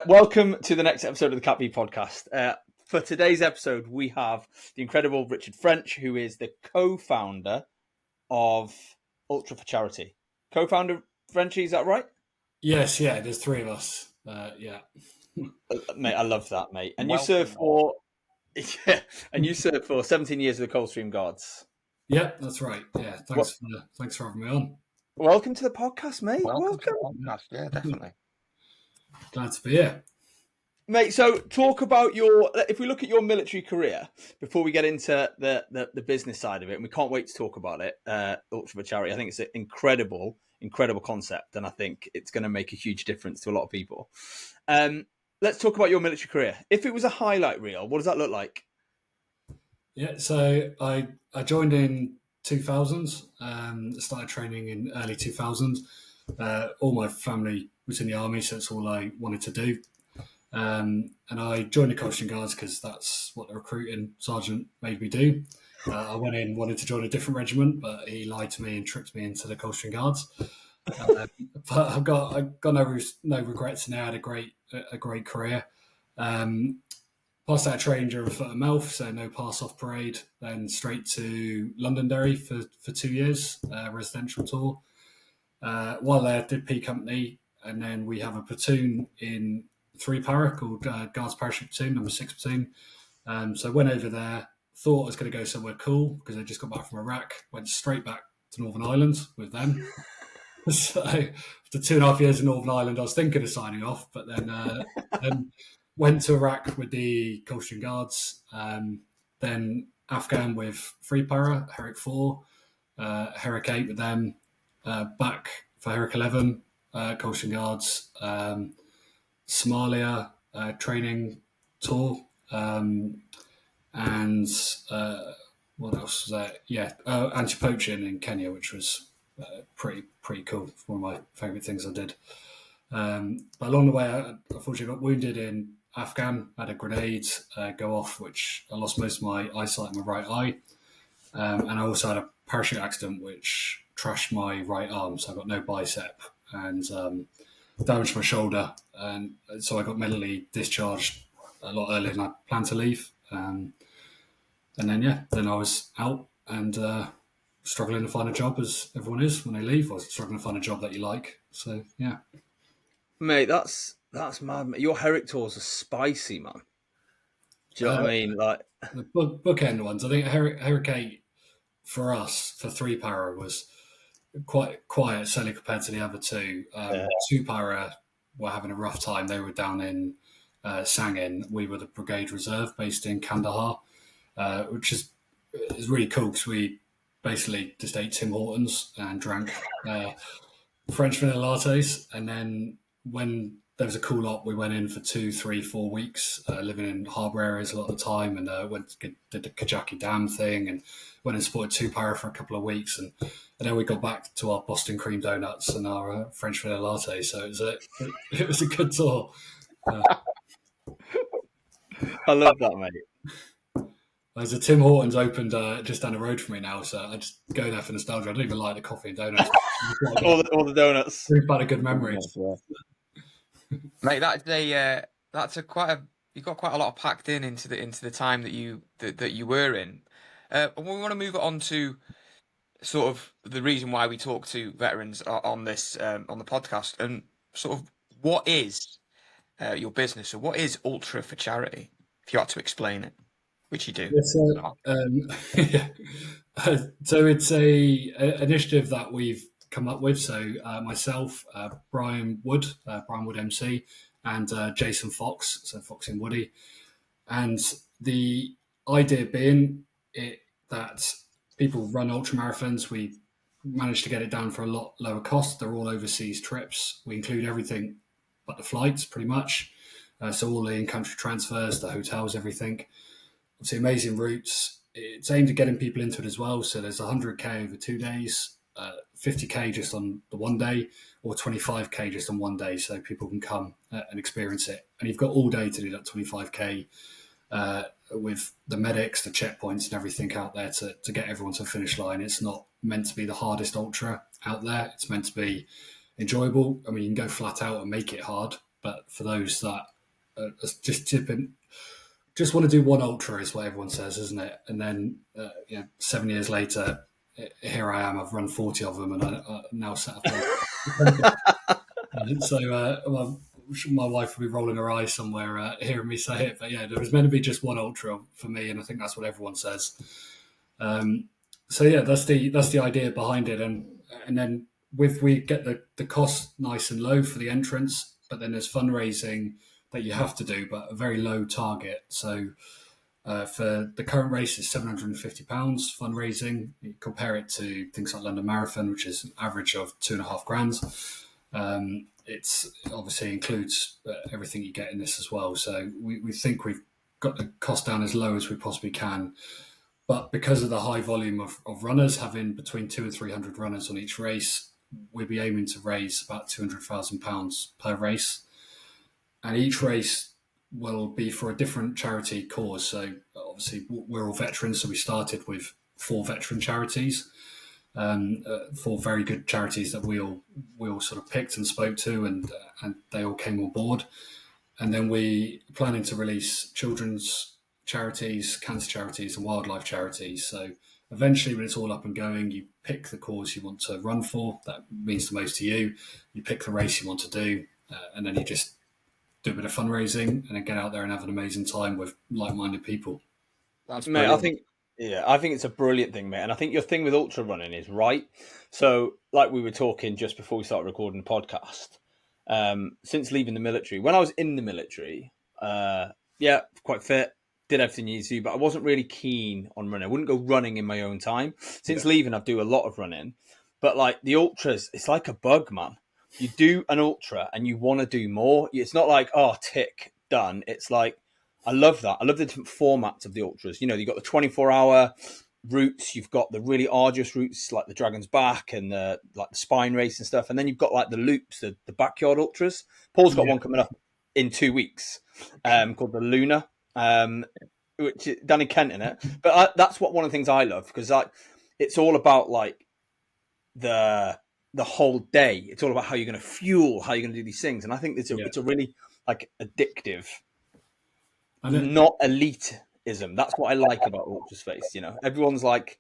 Welcome to the next episode of the CAPB Podcast. For today's episode, we have the incredible Richard French, who is the co-founder of Ultra for Charity. Co-founder, Frenchy, is that right? Yes, yeah, there's three of us. Yeah. Mate, I love that, mate. And Welcome. you served for 17 years with the Coldstream Guards. Yeah, that's right. Yeah, thanks for having me on. Welcome to the podcast, mate. Welcome to the podcast. Yeah, definitely. Glad to be here. Mate, so talk about if we look at your military career, before we get into the business side of it, and we can't wait to talk about it, Ultra for Charity, I think it's an incredible concept, and I think it's going to make a huge difference to a lot of people. Let's talk about your military career. If it was a highlight reel, what does that look like? Yeah, so I joined in 2000s, started training in early 2000s. All my family was in the army, so it's all I wanted to do. And I joined the Coldstream Guards because that's what the recruiting sergeant made me do. I went in, wanted to join a different regiment, but he lied to me and tricked me into the Coldstream Guards. But I've got no regrets now. I had a great career. Passed out of training during foot and mouth, so no pass off parade. Then straight to Londonderry for 2 years, residential tour. While there, did P Company, and then we have a platoon in 3 Para called Guards Parachute Platoon, number 6 platoon. So I went over there, thought I was going to go somewhere cool because I just got back from Iraq, went straight back to Northern Ireland with them. So after 2.5 years in Northern Ireland, I was thinking of signing off, but then went to Iraq with the Coldstream Guards, then Afghan with 3 Para, Herrick 4, Herrick 8 with them, back for Herrick 11, Coldstream Guards, Somalia training tour, and what else was that? Yeah, anti-poaching in Kenya, which was pretty cool. One of my favourite things I did. But along the way, I unfortunately got wounded in Afghan. I had a grenade go off, which I lost most of my eyesight in my right eye, and I also had a parachute accident which trashed my right arm, so I got no bicep and damaged my shoulder, and so I got medically discharged a lot earlier than I planned to leave. And then I was out and struggling to find a job, as everyone is when they leave, or struggling to find a job that you like. So yeah, mate, that's mad. Mate. Your Herrick tours are spicy, man. Do you know what I mean? Like the bookend ones. I think Herrick 8 for us for 3 Para was quite quiet, certainly compared to the other two. 2 Para were having a rough time. They were down in Sangin. We were the Brigade Reserve based in Kandahar, which is really cool because we basically just ate Tim Hortons and drank French vanilla lattes. And then when there was a cool op, we went in for 2, 3, 4 weeks, living in harbour areas a lot of the time, and did the Kajaki Dam thing, and went and supported 2 Para for a couple of weeks, and then we got back to our Boston cream donuts and our French vanilla latte. So it was a good tour. I love that, mate. There's a Tim Hortons opened just down the road from me now, so I just go there for nostalgia. I don't even like the coffee and donuts. all the donuts. We've had a good memory. Mate, you've got quite a lot packed into the time that you were in. And we want to move on to sort of the reason why we talk to veterans on this on the podcast, and sort of what is your business, or what is Ultra for Charity, if you had to explain it, which you do. So it's a initiative that we've come up with. So myself, Brian Wood MC, and Jason Fox, so Fox and Woody, and the idea being that people run ultra marathons. We managed to get it down for a lot lower cost. They're all overseas trips. We include everything but the flights, pretty much. So all the in-country transfers, the hotels, everything. Obviously, amazing routes. It's aimed at getting people into it as well. So there's 100k over 2 days, 50k just on the 1 day, or 25k just on 1 day, so people can come and experience it. And you've got all day to do that 25k with the medics, the checkpoints and everything out there to get everyone to the finish line. It's not meant to be the hardest ultra out there. It's meant to be enjoyable. I mean, you can go flat out and make it hard, but for those that just want to do one ultra is what everyone says, isn't it? And then 7 years later, here I am. I've run 40 of them, and I now set up. So my wife will be rolling her eyes somewhere hearing me say it. But yeah, there was meant to be just one ultra for me, and I think that's what everyone says. So yeah, that's the idea behind it, and then we get the cost nice and low for the entrance, but then there's fundraising that you have to do, but a very low target. So for the current race is £750 fundraising. You compare it to things like London Marathon, which is an average of £2,500. It's obviously includes everything you get in this as well. So we think we've got the cost down as low as we possibly can. But because of the high volume of runners, having between 200 and 300 runners on each race, we'll be aiming to raise about £200,000 per race. And each race will be for a different charity cause. So obviously we're all veterans, so we started with 4 veteran charities, 4 very good charities that we all sort of picked and spoke to, and they all came on board. And then we are planning to release children's charities, cancer charities, and wildlife charities. So eventually, when it's all up and going, you pick the cause you want to run for. That means the most to you. You pick the race you want to do, and then you just do a bit of fundraising and then get out there and have an amazing time with like-minded people. That's mate, brilliant. I think it's a brilliant thing, mate. And I think your thing with ultra running is right. So, like we were talking just before we started recording the podcast, since leaving the military, when I was in the military, quite fit, did everything you need to do, but I wasn't really keen on running. I wouldn't go running in my own time. Since leaving, I do a lot of running. But like the ultras, it's like a bug, man. You do an ultra and you want to do more. It's not like, tick, done. It's like, I love that. I love the different formats of the ultras. You know, you've got the 24-hour routes. You've got the really arduous routes like the Dragon's Back and the spine race and stuff. And then you've got like the loops, the backyard ultras. Paul's got one coming up in 2 weeks called the Luna, which is done in Kent in it. But that's one of the things I love, because it's all about like the whole day. It's all about how you're going to fuel, how you're going to do these things. And I think it's a really like addictive, not elitism. That's what I like about ultra space. You know, everyone's like,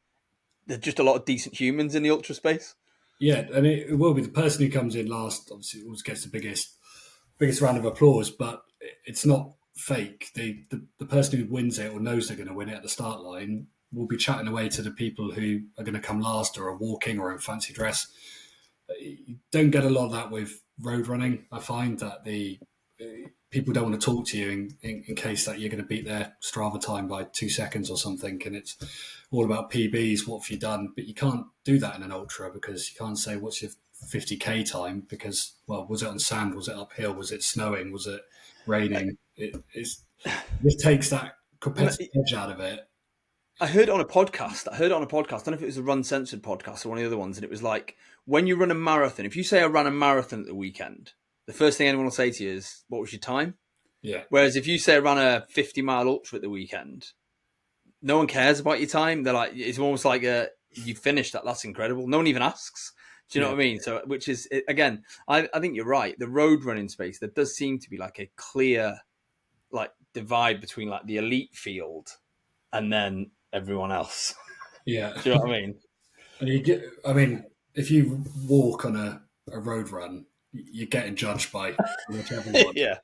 there's just a lot of decent humans in the ultra space. Yeah, and it will be the person who comes in last. Obviously, always gets the biggest round of applause, but it's not fake. The person who wins it or knows they're going to win it at the start line will be chatting away to the people who are going to come last or are walking or in fancy dress. You don't get a lot of that with road running. I find that the people don't want to talk to you in case that you're going to beat their Strava time by 2 seconds or something, and it's all about PBs. What have you done? But you can't do that in an ultra, because you can't say what's your 50k time, because, well, was it on sand? Was it uphill? Was it snowing? Was it raining? This takes that competitive edge out of it. I heard it on a podcast. I don't know if it was a Run Censored podcast or one of the other ones. And it was like, when you run a marathon, if you say I ran a marathon at the weekend, the first thing anyone will say to you is, what was your time? Yeah. Whereas if you say I ran a 50-mile ultra at the weekend, no one cares about your time. They're like, it's almost like you finished that. That's incredible. No one even asks. Do you know what I mean? So, which is, again, I think you're right. The road running space, there does seem to be like a clear like divide between like the elite field and then everyone else. Yeah. Do you know what I mean? And if you walk on a road run, you're getting judged by pretty much everyone. Yeah.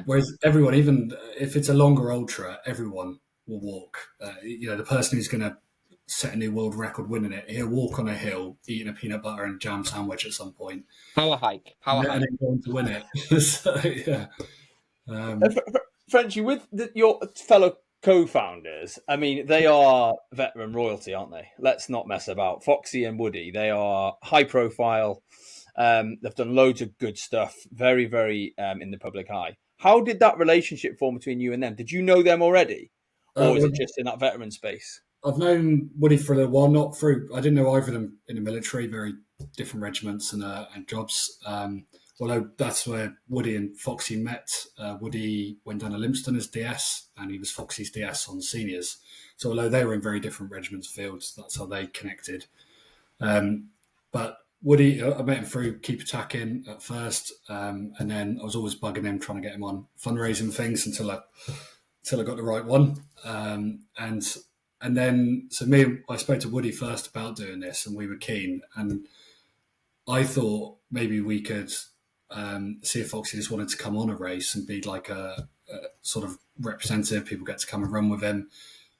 Whereas everyone, even if it's a longer ultra, everyone will walk. The person who's going to set a new world record winning it, he'll walk on a hill, eating a peanut butter and jam sandwich at some point. Power hike. And then going to win it. So, yeah. Frenchy, with your fellow co-founders, I mean, they are veteran royalty, aren't they? Let's not mess about. Foxy and Woody, they are high profile. They've done loads of good stuff, very, very in the public eye. How did that relationship form between you and them? Did you know them already? Or was it just in that veteran space? I've known Woody for a little while, I didn't know either of them in the military, very different regiments and jobs. Although that's where Woody and Foxy met. Woody went down to Limpston as DS, and he was Foxy's DS on seniors. So although they were in very different regiments fields, that's how they connected. But Woody, I met him through Keep Attacking at first, and then I was always bugging him, trying to get him on fundraising things until I got the right one. And then I spoke to Woody first about doing this, and we were keen. And I thought maybe we could see if Foxy just wanted to come on a race and be like a sort of representative. People get to come and run with him.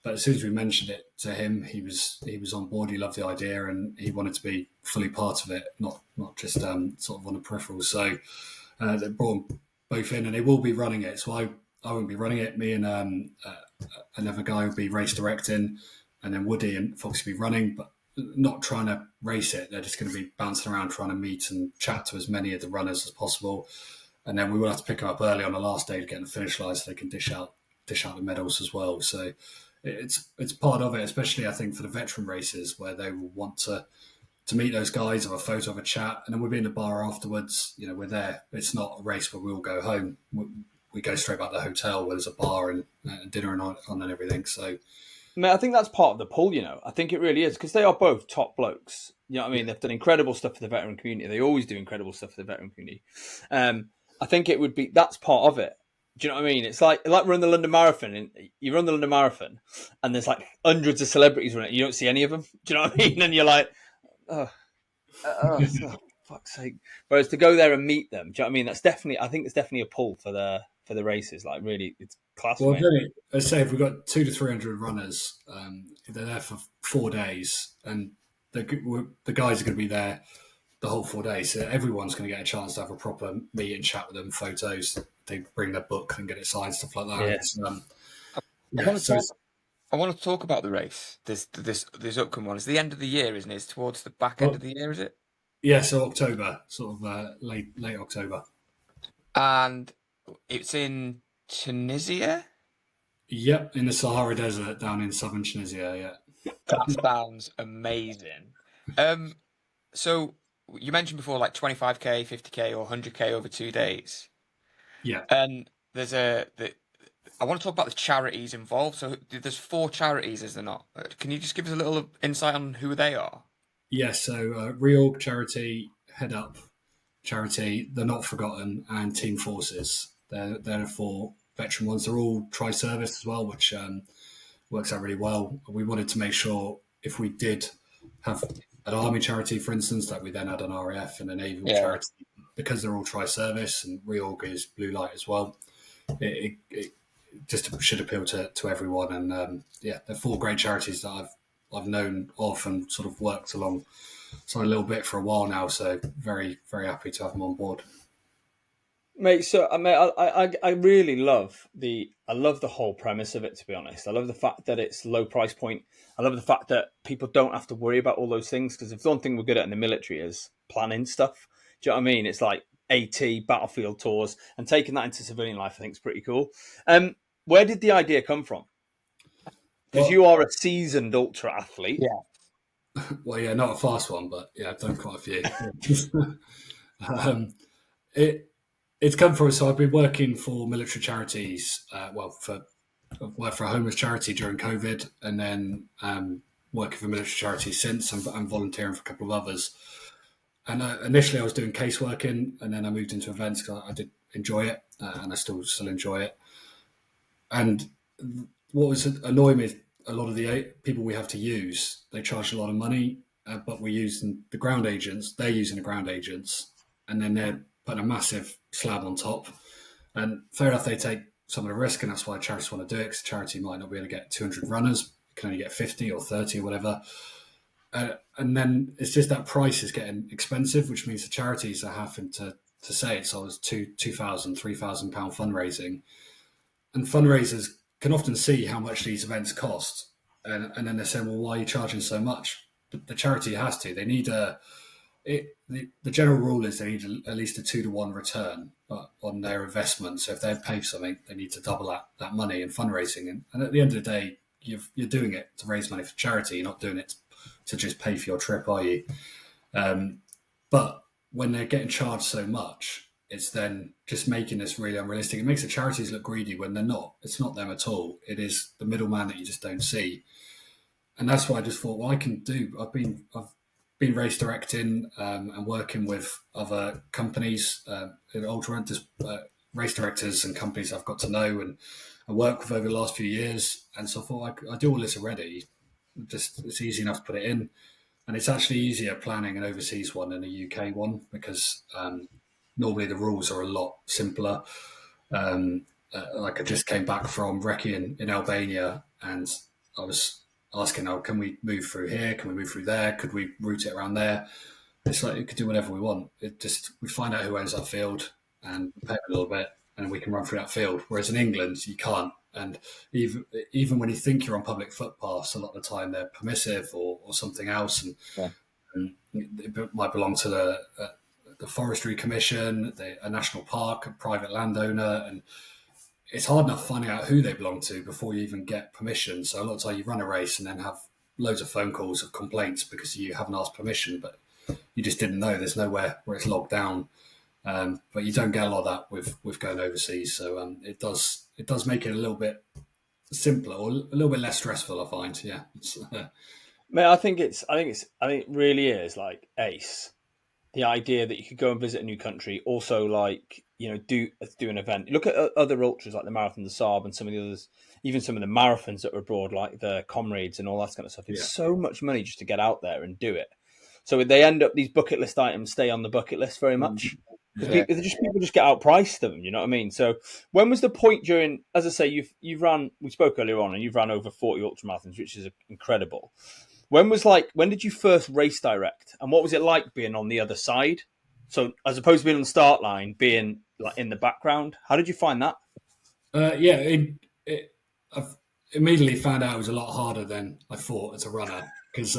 But as soon as we mentioned it to him, he was on board. He loved the idea, and he wanted to be fully part of it, not just sort of on the peripheral. So they brought them both in, and they will be running it. So I won't be running it. Me and another guy will be race directing, and then Woody and Fox will be running, but not trying to race it. They're just going to be bouncing around trying to meet and chat to as many of the runners as possible. And then we will have to pick them up early on the last day to get on the finish line so they can dish out the medals as well. So it's part of it, especially I think for the veteran races where they will want to meet those guys, have a photo, have a chat, and then we'll be in the bar afterwards. You know, we're there. It's not a race where we'll go home. We go straight back to the hotel where there's a bar and dinner and on and everything. So, I think that's part of the pull, you know. I think it really is because they are both top blokes. You know what I mean? They've done incredible stuff for the veteran community. They always do incredible stuff for the veteran community. I think it would be, that's part of it. Do you know what I mean? It's like running the London Marathon. And you run the London Marathon and there's like hundreds of celebrities running it. You don't see any of them. Do you know what I mean? And you're like, oh, fuck's sake. Whereas to go there and meet them, do you know what I mean? I think it's definitely a pull for the races. Like really, it's class. Well, really, let's say if we've got 200 to 300 runners, they're there for 4 days, and the guys are going to be there the whole 4 days. So everyone's going to get a chance to have a proper meet and chat with them, photos. They bring their book and get it signed, stuff like that. Yeah. I want to talk about the race. This upcoming one. It's the end of the year, isn't it? It's towards the back end of the year, is it? Yeah, so October, sort of late October. And it's in Tunisia? Yep, in the Sahara Desert down in southern Tunisia, yeah. That sounds amazing. So you mentioned before like 25k, 50k or 100k over 2 days. Yeah. And I want to talk about the charities involved. So there's 4 charities, is there not? Can you just give us a little insight on who they are? Yes, so Reorg Charity, Head Up Charity, They're Not Forgotten, and Team Forces. They're the 4 veteran ones. They're all tri-service as well, which works out really well. We wanted to make sure if we did have an Army charity, for instance, that we then had an RAF and a Naval charity, because they're all tri-service and Reorg is blue light as well. It just should appeal to everyone. And they're 4 great charities that I've known of and sort of worked alongside a little bit for a while now. So very, very happy to have them on board. Mate, so I really love the whole premise of it, to be honest. I love the fact that it's low price point. I love the fact that people don't have to worry about all those things, because if one thing we're good at in the military is planning stuff. Do you know what I mean? It's like AT, battlefield tours, and taking that into civilian life I think is pretty cool. Where did the idea come from? Because you are a seasoned ultra athlete. Yeah. Well, yeah, not a fast one, but yeah, I've done quite a few. It's come from, so I've been working for military charities, I've worked for a homeless charity during COVID, and then working for military charities since, and I'm volunteering for a couple of others. And initially I was doing caseworking, and then I moved into events because I did enjoy it, and I still enjoy it. And what was annoying me is a lot of the people we have to use, they charge a lot of money, but we're using the ground agents, they're using the ground agents, and then they're putting a massive slab on top. And fair enough, they take some of the risk, and that's why charities want to do it, because charity might not be able to get 200 runners, you can only get 50 or 30 or whatever. And then it's just that price is getting expensive, which means the charities are having to say it's always £2,000, £3,000 fundraising. And fundraisers can often see how much these events cost. And then they're saying, well, why are you charging so much? The charity has to. They need the general rule is they need at least a 2-to-1 return on their investment. So if they pay for something, they need to double that money in fundraising. And at the end of the day, you're doing it to raise money for charity. You're not doing it to just pay for your trip, are you? But when they're getting charged so much, it's then just making this really unrealistic. It makes the charities look greedy when they're not. It's not them at all. It is the middleman that you just don't see. And that's why I just thought, well, I've been race directing and working with other companies, in ultra race directors and companies I've got to know and work with over the last few years. And so I thought I do all this already. Just it's easy enough to put it in, and it's actually easier planning an overseas one than a UK one because normally the rules are a lot simpler. Like I just came back from Recce in Albania, and I was asking, "Oh, can we move through here? Can we move through there? Could we route it around there?" It's like we could do whatever we want. We find out who owns that field and pay a little bit, and we can run through that field. Whereas in England, you can't. And even when you think you're on public footpaths, a lot of the time they're permissive or something else, and it might belong to the Forestry Commission, a national park, a private landowner, and it's hard enough finding out who they belong to before you even get permission. So a lot of time you run a race and then have loads of phone calls of complaints because you haven't asked permission, but you just didn't know. There's nowhere where it's logged down. But you don't get a lot of that with going overseas. So it does make it a little bit simpler or a little bit less stressful, I find. Yeah. Mate, I think it really is like ace. The idea that you could go and visit a new country, also like, do an event. Look at other ultras like the Marathon des Sables and some of the others, even some of the marathons that are abroad, like the Comrades and all that kind of stuff. It's so much money just to get out there and do it. So they end up, these bucket list items stay on the bucket list very much. People just get outpriced them, you know what I mean? So when was the point during, as I say, you've ran, we spoke earlier on, and you've run over 40 ultramarathons, which is incredible. When did you first race direct, and what was it like being on the other side? So as opposed to being on the start line, being like in the background, how did you find that? I've immediately found out it was a lot harder than I thought as a runner because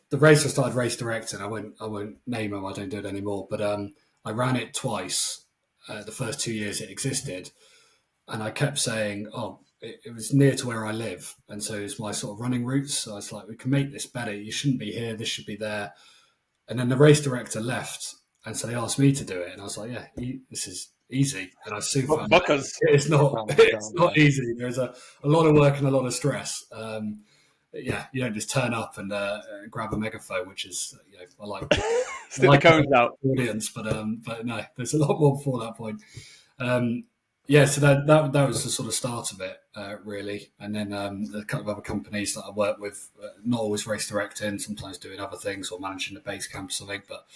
the race I started race directing, I won't name them, I don't do it anymore, but I ran it twice. The first 2 years it existed, and I kept saying, it was near to where I live, and so it's my sort of running routes. So I was like, we can make this better. You shouldn't be here. This should be there. And then the race director left, and so they asked me to do it, and I was like, yeah, this is easy. And I soon found it's not easy. There's a lot of work and a lot of stress. You don't just turn up and grab a megaphone, which is I like stick the cones out audience, but no, there's a lot more before that point. So that was the sort of start of it, really. And then a couple of other companies that I work with, not always race directing, sometimes doing other things or managing the base camp or something. But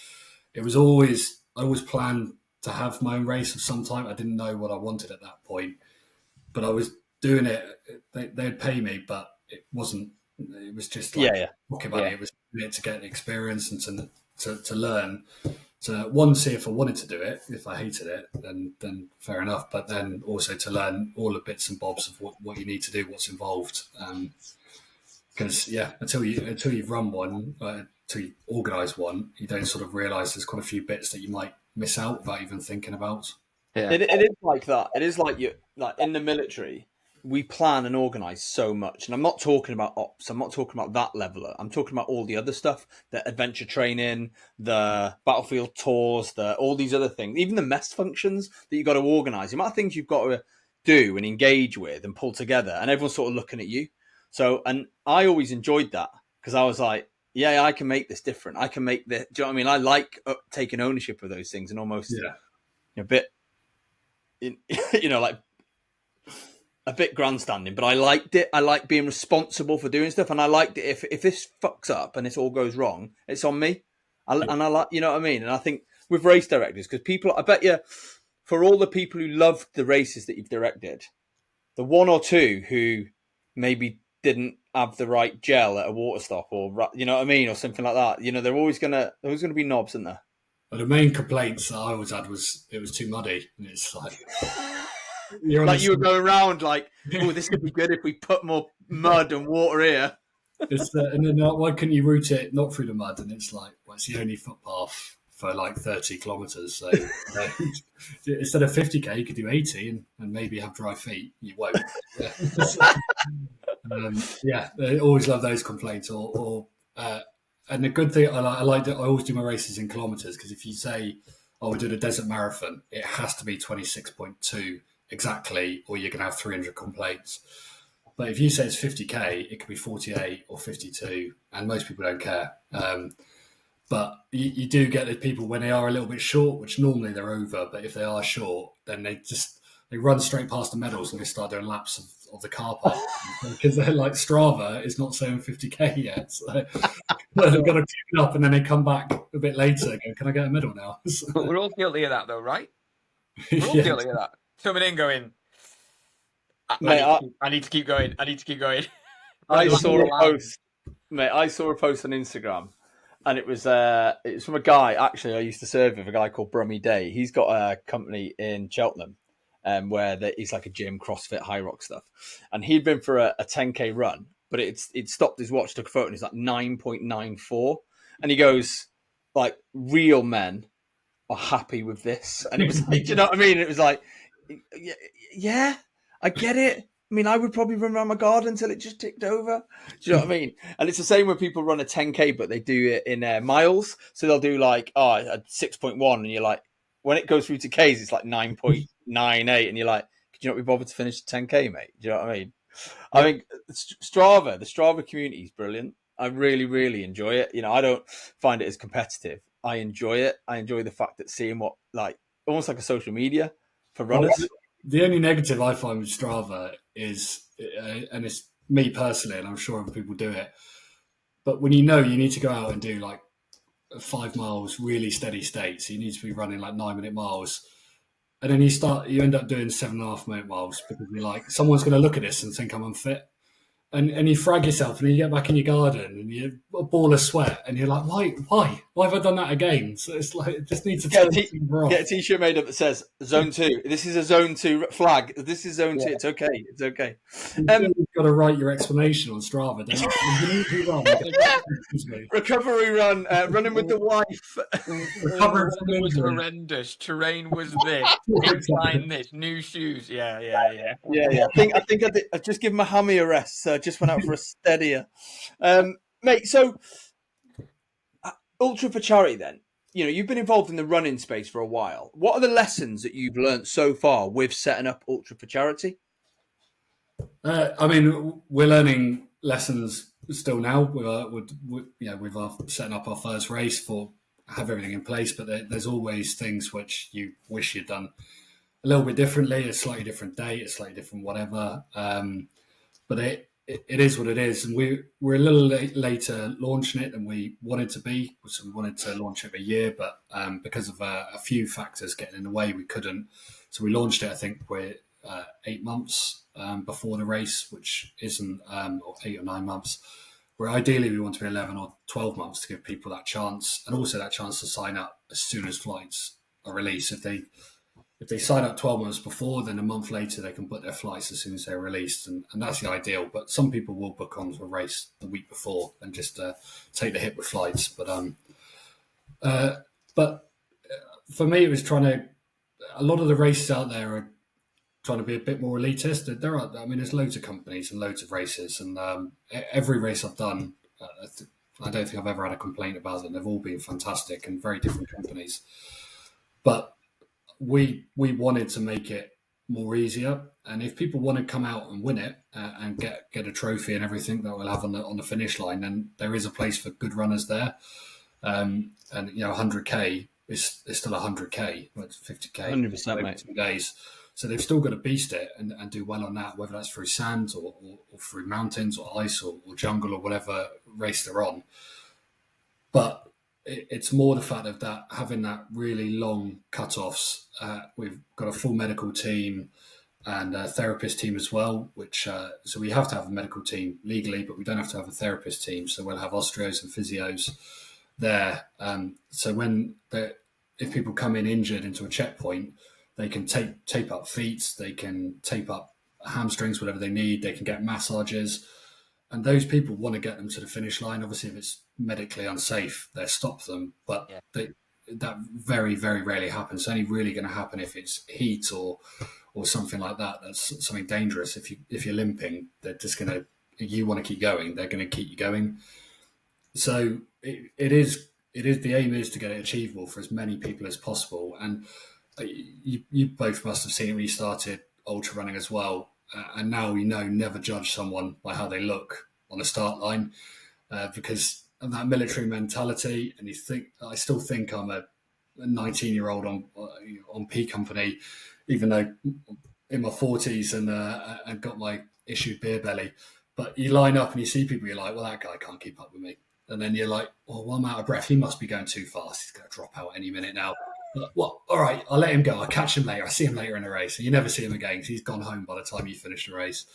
I always planned to have my own race of some type. I didn't know what I wanted at that point, but I was doing it. They'd pay me, but it wasn't. It was just like pocket money. It was to get the experience and to learn. To see if I wanted to do it. If I hated it, then fair enough. But then also to learn all the bits and bobs of what you need to do, what's involved. Because until you've run one, until you organise one, you don't sort of realise there's quite a few bits that you might miss out without even thinking about. Yeah, it is like that. It is like in the military. We plan and organise so much. And I'm not talking about ops. I'm not talking about that leveler. I'm talking about all the other stuff, the adventure training, the battlefield tours, all these other things, even the mess functions that you've got to organise. The amount of things you've got to do and engage with and pull together, and everyone's sort of looking at you. So, and I always enjoyed that because I was like, yeah, I can make this different. I can make this. Do you know what I mean? I like taking ownership of those things and almost a bit, like, a bit grandstanding, but I liked it. I like being responsible for doing stuff, and I liked it. If this fucks up and it all goes wrong, it's on me. And I like, you know what I mean? And I think with race directors, because people, I bet you, for all the people who loved the races that you've directed, the one or two who maybe didn't have the right gel at a water stop, or you know what I mean, or something like that. They're always gonna be knobs, aren't there? Well, the main complaints that I always had was it was too muddy, and it's like. You were going around like, oh, this could be good if we put more mud and water here. And then why couldn't you route it not through the mud? And it's like, it's the only footpath for like 30 kilometres. So instead of 50k, you could do 80 and maybe have dry feet. You won't. I always love those complaints. And the good thing, I like that I always do my races in kilometres, because if you say, we're doing a desert marathon, it has to be 26.2 exactly, or you're going to have 300 complaints. But if you say it's 50k, it could be 48 or 52, and most people don't care. But you do get the people when they are a little bit short, which normally they're over, but if they are short, then they run straight past the medals and they start doing laps of the car park because they're like, Strava is not saying 50k yet. So they've got to keep it up, and then they come back a bit later and go, can I get a medal now? But we're all guilty of that though, right? We're all guilty of that. Coming in going, I need to keep going. I need to keep going. I saw a post, mate. I saw a post on Instagram, and it was from a guy. Actually, I used to serve with a guy called Brummy Day. He's got a company in Cheltenham, where he's like a gym, CrossFit, high rock stuff. And he'd been for a 10k run, but it stopped his watch, took a photo, and it's like 9.94, and he goes, like, real men are happy with this. And it was like, you know what I mean? It was like, yeah, I get it. I mean, I would probably run around my garden until it just ticked over. Do you know what I mean? And it's the same when people run a 10k, but they do it in miles. So they'll do like, a 6.1, and you're like, when it goes through to Ks, it's like 9.98, and you're like, could you not be bothered to finish the 10k, mate? Do you know what I mean? I think the Strava community is brilliant. I really, really enjoy it. You know, I don't find it as competitive. I enjoy it. I enjoy the fact that seeing what, like, almost like a social media for runners. The only negative I find with Strava is, and it's me personally, and I'm sure other people do it, but when you need to go out and do like 5 miles really steady state, so you need to be running like 9-minute miles, and then you end up doing 7.5-minute miles because you're like, someone's going to look at this and think I'm unfit. And you frag yourself, and then you get back in your garden, and you're a ball of sweat, and you're like, why have I done that again? So it's like, it just needs to get a t-shirt made up that says Zone 2. This is a Zone 2 flag. This is Zone 2. It's okay. It's okay. You've got to write your explanation on Strava, don't you? Recovery run, running with the wife. Recovery was horrendous. Terrain was this. Incline this. New shoes. Yeah. I think I just give him a hammy a rest. Just went out for a steadier. Mate, so Ultra for Charity then. You know, you've been involved in the running space for a while. What are the lessons that you've learned so far with setting up Ultra for Charity? I mean, we're learning lessons still now. With our setting up our first race, have everything in place, but there's always things which you wish you'd done a little bit differently, a slightly different date, a slightly different whatever. But it is what it is, and we're a little later launching it than we wanted to be. So we wanted to launch it a year, but because of a few factors getting in the way, we couldn't. So we launched it, I think, we're 8 months before the race, which isn't, or 8 or 9 months, where ideally we want to be 11 or 12 months to give people that chance, and also that chance to sign up as soon as flights are released. If they sign up 12 months before, then a month later they can book their flights as soon as they're released, and that's the ideal. But some people will book onto a race the week before and just take the hit with flights. But for me, it was a lot of the races out there are trying to be a bit more elitist. There's loads of companies and loads of races, and every race I've done, I don't think I've ever had a complaint about them. They've all been fantastic and very different companies. But we wanted to make it more easier, and if people want to come out and win it and get a trophy and everything that we'll have on the finish line, then there is a place for good runners there. And 100k is still 100k, it's 50k, 100%, mate. 2 days. So they've still got to beast it and do well on that, whether that's through sand or through mountains or ice or jungle or whatever race they're on. But it's more the fact of that having that really long cut-offs. We've got a full medical team and a therapist team as well, which so we have to have a medical team legally, but we don't have to have a therapist team. So we'll have osteos and physios there. So if people come in injured into a checkpoint, they can tape up feet, they can tape up hamstrings, whatever they need. They can get massages. And those people want to get them to the finish line. Obviously, if it's medically unsafe, they stop them. But that very, very rarely happens. It's only really going to happen if it's heat or something like that. That's something dangerous. If you're limping, they're just going to. You want to keep going. They're going to keep you going. So it is. The aim is to get it achievable for as many people as possible. And you both must have seen it when you started ultra running as well. and now never judge someone by how they look on the start line, because of that military mentality. And I still think I'm a 19-year-old on P Company, even though in my 40s and got my issued beer belly. But you line up and you see people, you're like, well, that guy can't keep up with me. And then you're like, well, I'm out of breath. He must be going too fast. He's going to drop out any minute now. But, well, all right, I'll let him go. I'll catch him later. I see him later in the race. And you never see him again because he's gone home by the time you finish the race.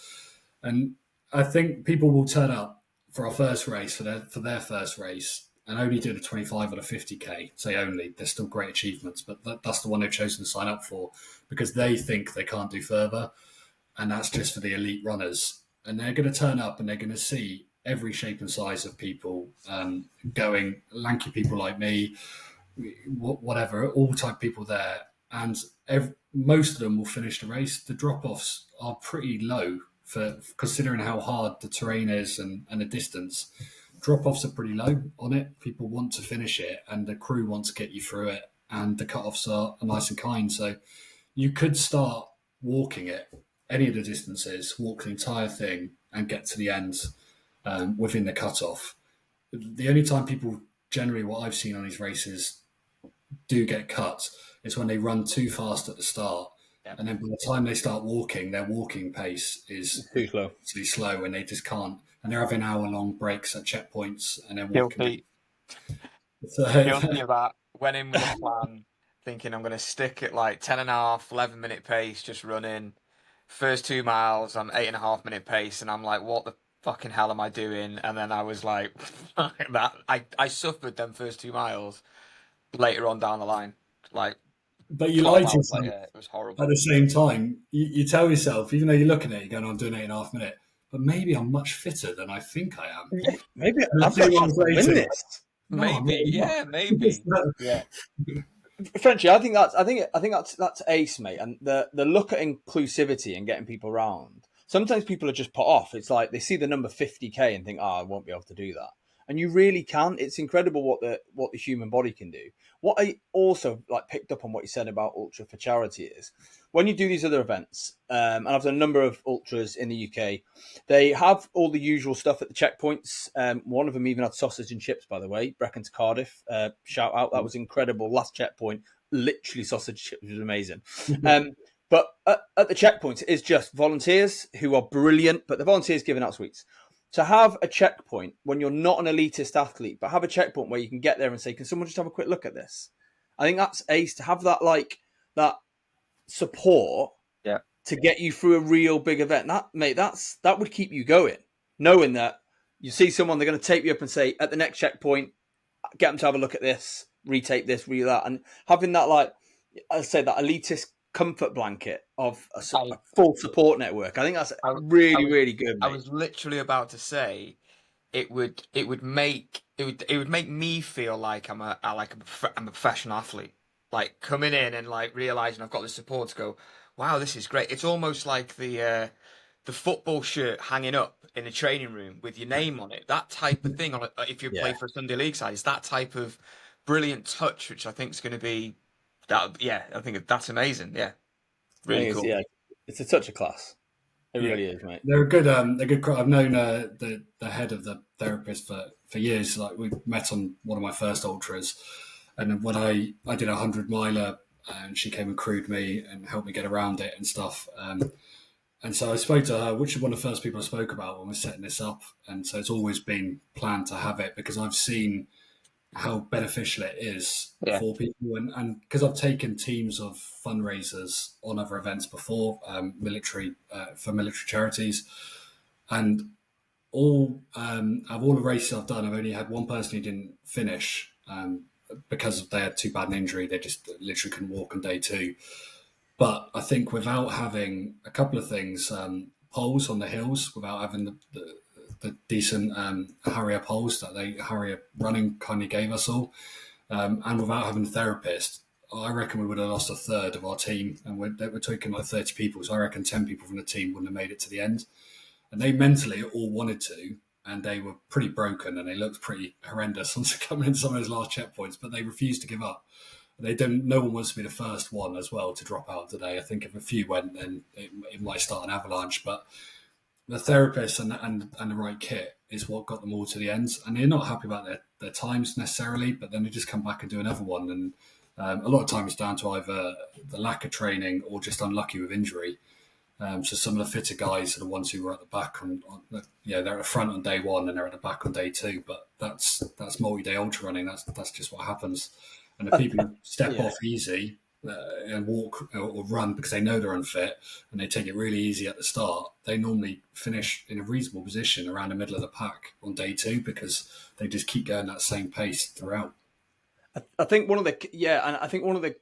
And I think people will turn up for our first race, for their first race, and only do the 25 or the 50K. Say only. They're still great achievements, but that's the one they've chosen to sign up for because they think they can't do further. And that's just for the elite runners. And they're going to turn up and they're going to see every shape and size of people going, lanky people like me, whatever, all type of people there. And most of them will finish the race. The drop-offs are pretty low for considering how hard the terrain is and the distance. Drop-offs are pretty low on it. People want to finish it and the crew want to get you through it. And the cut-offs are nice and kind. So you could start walking it, any of the distances, walk the entire thing and get to the end within the cut-off. The only time people generally, what I've seen on these races, do get cut is when they run too fast at the start. Yeah. And then by the time they start walking, their walking pace is too slow. Too slow and they just can't. And they're having hour-long breaks at checkpoints and then walking. Guilty of that. Went in with a plan, thinking I'm going to stick at like 10.5, 11-minute pace, just running. First 2 miles, I'm 8.5-minute pace, and I'm like, what the fucking hell am I doing? And then I was like, that. I suffered them first 2 miles later on down the line. Like, but you lie to yourself. It was horrible. At the same time, you tell yourself, even though you're looking at it, you're going, I'm doing 8.5 minutes, but maybe I'm much fitter than I think I am. Maybe I've got a chance to win this. Maybe, yeah, maybe. Yeah. Frenchy, I think that's ace, mate. And the look at inclusivity and getting people round. Sometimes people are just put off. It's like they see the number 50K and think, I won't be able to do that. And you really can. It's incredible what the human body can do. What I also picked up on what you said about Ultra for Charity is when you do these other events, and I've done a number of ultras in the UK, they have all the usual stuff at the checkpoints. One of them even had sausage and chips, by the way. Brecon to Cardiff, shout out. That was incredible. Last checkpoint, literally sausage and chips, was amazing. But at the checkpoints, it is just volunteers who are brilliant, but the volunteers giving out sweets. To have a checkpoint when you're not an elitist athlete, but have a checkpoint where you can get there and say, can someone just have a quick look at this? I think that's ace, to have that that support to get you through a real big event. That would keep you going, knowing that you see someone, they're going to tape you up and say, at the next checkpoint, get them to have a look at this, retake this, read that. And having that, I say, that elitist comfort blanket of a full support network. I think that's really good. Mate. I was literally about to say it would make me feel like I'm a professional athlete. Like coming in and realizing I've got the support to go, wow, this is great. It's almost like the football shirt hanging up in the training room with your name on it. That type of thing if you play for a Sunday League side, is that type of brilliant touch, which I think is going to be that. Yeah, I think that's amazing. Yeah, really cool. Yeah, it's a touch of class. It really is, mate. They're a good. They're good. I've known the head of the therapist for years. We met on one of my first ultras, and when I did a 100-miler, and she came and crewed me and helped me get around it and stuff. And so I spoke to her, which is one of the first people I spoke about when we were setting this up. And so it's always been planned to have it because I've seen how beneficial it is for people. And because I've taken teams of fundraisers on other events before, for military charities. And of all the races I've done, I've only had one person who didn't finish because they had too bad an injury. They just literally couldn't walk on day 2. But I think without having a couple of things, poles on the hills, without having the decent Harrier poles that Harrier running kindly gave us all, and without having a therapist, I reckon we would have lost a third of our team. And we're talking 30 people, so I reckon 10 people from the team wouldn't have made it to the end. And they mentally all wanted to, and they were pretty broken, and they looked pretty horrendous once coming in some of those last checkpoints, but they refused to give up. No one wants to be the first one as well to drop out today. I think if a few went, then it might start an avalanche. But the therapist and the right kit is what got them all to the ends. And they're not happy about their times necessarily, but then they just come back and do another one. And a lot of time it's down to either the lack of training or just unlucky with injury. So some of the fitter guys are the ones who were at the back they're at the front on day one and they're at the back on day two. But that's multi-day ultra running. That's just what happens. And the people who step off easy and walk or run because they know they're unfit and they take it really easy at the start, they normally finish in a reasonable position around the middle of the pack on day two because they just keep going that same pace throughout. I think one of the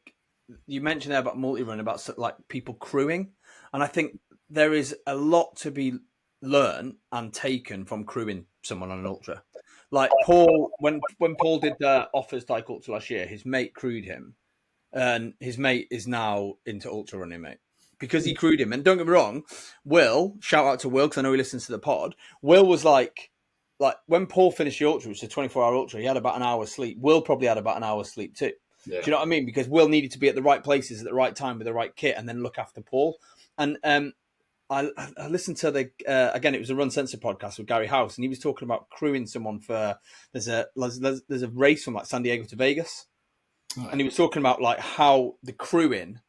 you mentioned there about multi-run, about like people crewing, and I think there is a lot to be learned and taken from crewing someone on an ultra. Like Paul, when Paul did the Offers Dyke Ultra last year, his mate crewed him, and his mate is now into ultra running, mate, because he crewed him. And don't get me wrong, Will, shout out to Will because I know he listens to the pod. Will was like when Paul finished the ultra, which is a 24-hour ultra, he had about an hour's sleep. Will probably had about an hour's sleep too. Yeah. Do you know what I mean? Because Will needed to be at the right places at the right time with the right kit and then look after Paul. And I listened to again, it was a Run Sensor podcast with Gary House, and he was talking about crewing someone for there's a race from like San Diego to Vegas, and he was talking about like how the crewing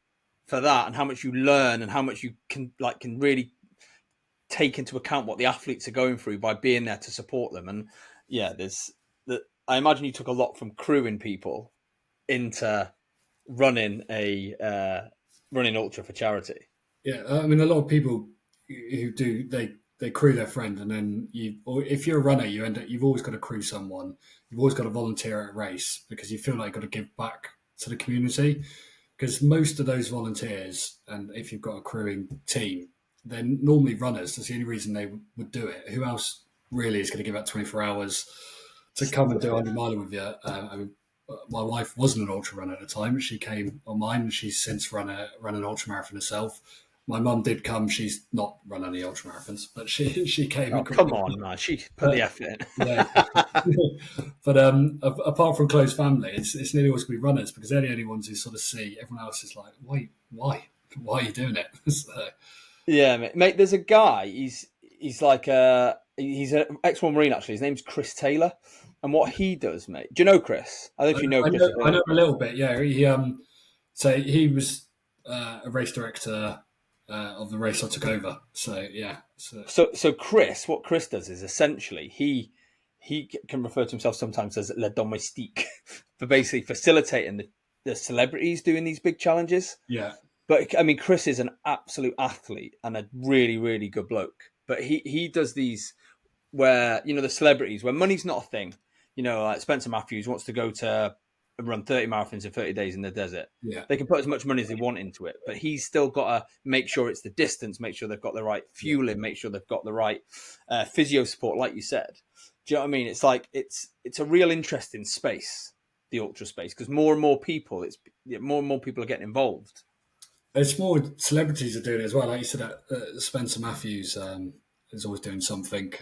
for that and how much you learn and how much you can really take into account what the athletes are going through by being there to support them. And I imagine you took a lot from crewing people into running ultra for charity. Yeah, I mean, a lot of people who do they crew their friend, and then if you're a runner, you've always got to crew someone. You've always got to volunteer at a race because you feel like you've got to give back to the community. Because most of those volunteers, and if you've got a crewing team, they're normally runners. That's the only reason they would do it. Who else really is going to give out 24 hours to come and do 100 mile with you? I mean, my wife wasn't an ultra runner at the time. She came on mine, and she's since run an ultra marathon herself. My mum did come. She's not run any ultra marathons, but she came. Oh, come on, man! She put the effort in. Yeah. But apart from close family, it's nearly always going to be runners because they're the only ones who sort of see. Everyone else is like, wait, why are you doing it? So, yeah, mate. There's a guy. He's like he's an ex-war Marine actually. His name's Chris Taylor, and what he does, mate. Do you know Chris? I don't know if you know Chris. I know a little bit. Yeah, so he was a race director. Of the race I took over. So yeah. So Chris, what Chris does is essentially he can refer to himself sometimes as le domestique for basically facilitating the celebrities doing these big challenges. Yeah. But I mean, Chris is an absolute athlete and a really, really good bloke. But he does these where, the celebrities, where money's not a thing. Like Spencer Matthews wants to go to run 30 marathons in 30 days in the desert. Yeah. They can put as much money as they want into it, but he's still got to make sure it's the distance, make sure they've got the right fueling, make sure they've got the right physio support, like you said. Do you know what I mean? It's like it's a real interesting space, the ultra space, because more and more people are getting involved. It's more celebrities are doing it as well. Like you said, Spencer Matthews is always doing something,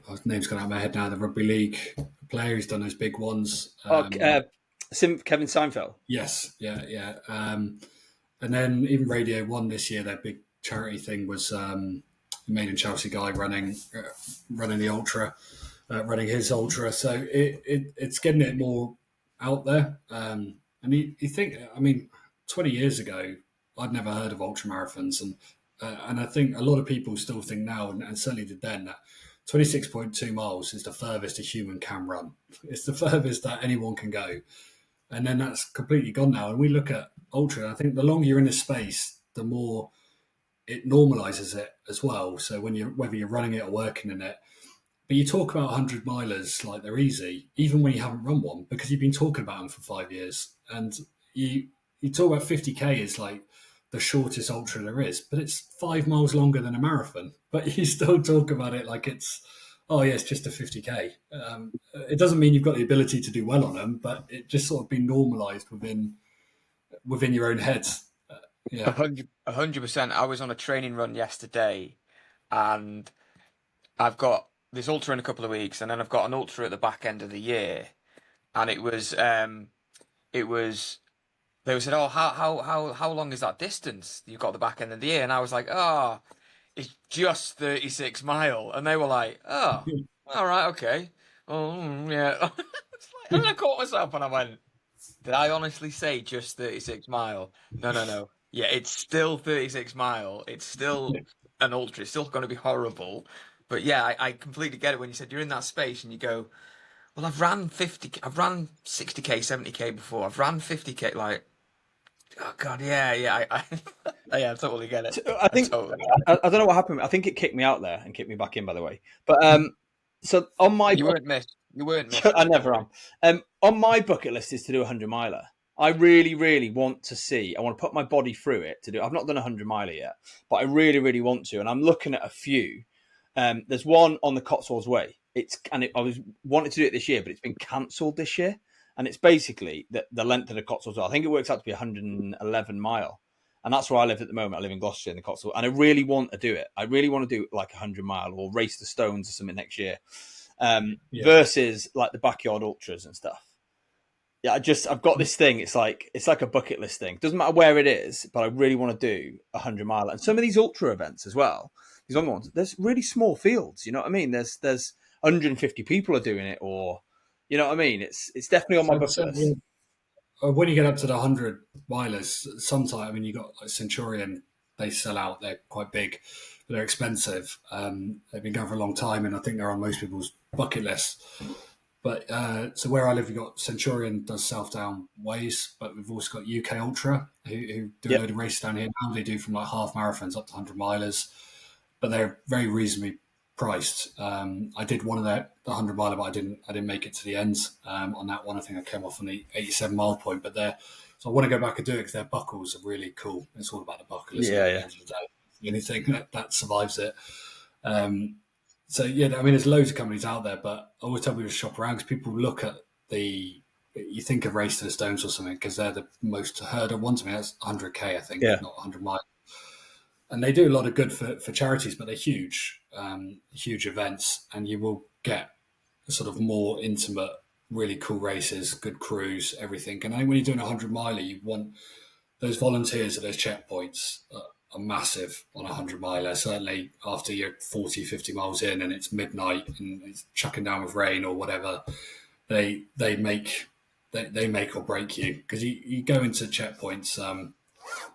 his name's gone out of my head now. The rugby league player who's done those big ones. Kevin Seinfeld. Yes, yeah. And then even Radio 1 this year, their big charity thing was Made in Chelsea guy running the ultra, running his ultra. So it's getting it more out there. And you think, 20 years ago, I'd never heard of ultra marathons, and I think a lot of people still think now, and certainly did then, that 26.2 miles is the furthest a human can run. It's the furthest that anyone can go. And then that's completely gone now. And we look at ultra, and I think the longer you're in this space, the more it normalizes it as well. So whether you're running it or working in it, but you talk about 100 milers like they're easy, even when you haven't run one, because you've been talking about them for 5 years. And you talk about 50K is like the shortest ultra there is, but it's 5 miles longer than a marathon. But you still talk about it like it's just a 50K. It doesn't mean you've got the ability to do well on them, but it just sort of been normalised within your own head. Yeah, 100%. I was on a training run yesterday, and I've got this ultra in a couple of weeks, and then I've got an ultra at the back end of the year. and it was they said, oh, how long is that distance you got at the back end of the year? And I was like, oh, it's just 36 mile. And they were like, oh, all right, okay. Oh, yeah. And then I caught myself and I went, did I honestly say just 36 mile? No. Yeah, it's still 36 mile. It's still an ultra. It's still going to be horrible. But yeah, I completely get it when you said you're in that space and you go, well, I've ran 50, I've ran 60k, 70k before. I've ran 50k, like, oh God, yeah. Yeah, I totally get it. I think totally I don't know what happened. I think it kicked me out there and kicked me back in, by the way. But so on my You weren't missed. You weren't missed. I never am. On my bucket list is to do a 100 miler. I really, really want to see. I want to put my body through it to do. I've not done a 100 miler yet, but I really, really want to. And I'm looking at a few. There's one on the Cotswolds Way. I was wanting to do it this year, but it's been cancelled this year. And it's basically the length of the Cotswolds Way. I think it works out to be 111 mile. And that's where I live at the moment. I live in Gloucestershire in the Cotswolds. And I really want to do it. I really want to do like a 100 mile or race the stones or something next year. Versus like the backyard ultras and stuff. Yeah, I've got this thing. It's like a bucket list thing. Doesn't matter where it is, but I really want to do a 100 mile. And some of these ultra events as well, these other ones, there's really small fields. You know what I mean? There's 150 people are doing it, or you know what I mean? It's definitely on my bucket list. When you get up to the 100 milers, sometimes, I mean, you got like Centurion, they sell out, they're quite big, but they're expensive. They've been going for a long time, and I think they're on most people's bucket list. But so where I live, we've got Centurion does Southdown Ways, but we've also got UK Ultra, who do a load of races down here now. They do from like half marathons up to 100 milers, but they're very reasonably priced. I did one of the 100 miler, but I didn't make it to the end on that one. I think I came off on the 87 mile point, but so I want to go back and do it because their buckles are really cool. It's all about the buckle, isn't it? At the end of the day, anything that survives it. So yeah, I mean, there's loads of companies out there, but I always tell people to shop around because people look at you think of Race to the Stones or something because they're the most heard of ones. I mean, that's 100k, I think, not 100 miles. And they do a lot of good for charities, but they're huge events, and you will get sort of more intimate, really cool races, good crews, everything. And I think when you're doing a 100 miler, you want those volunteers at those checkpoints are massive on a 100 miler. Certainly after you're 40, 50 miles in and it's midnight and it's chucking down with rain or whatever, they make or break you because you go into checkpoints.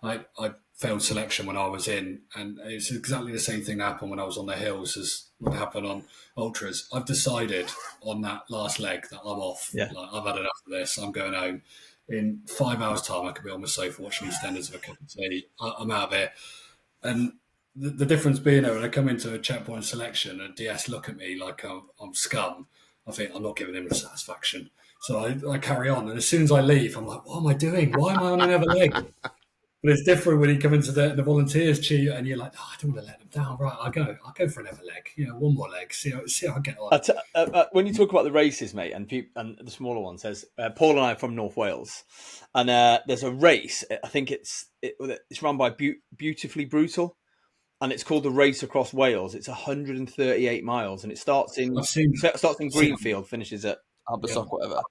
I failed selection when I was in, and it's exactly the same thing that happened when I was on the hills as what happened on ultras. I've decided on that last leg that I'm off. Yeah. Like, I've had enough of this. I'm going home. In 5 hours' time, I could be on my sofa watching EastEnders with a cup of tea. I'm out of here. And the difference being that when I come into a checkpoint selection and DS look at me like I'm scum, I think I'm not giving him the satisfaction. So I carry on. And as soon as I leave, I'm like, what am I doing? Why am I on another leg? But it's different when you come into the volunteers cheat and you're like, I don't want to let them down. Right, I'll go for another leg. One more leg. See how I get on. When you talk about the races, mate, and the smaller one says, Paul and I are from North Wales, and there's a race. I think it's run by Beautifully Brutal, and it's called the Race Across Wales. It's 138 miles, and it starts in Greenfield, finishes at Abersoch, whatever.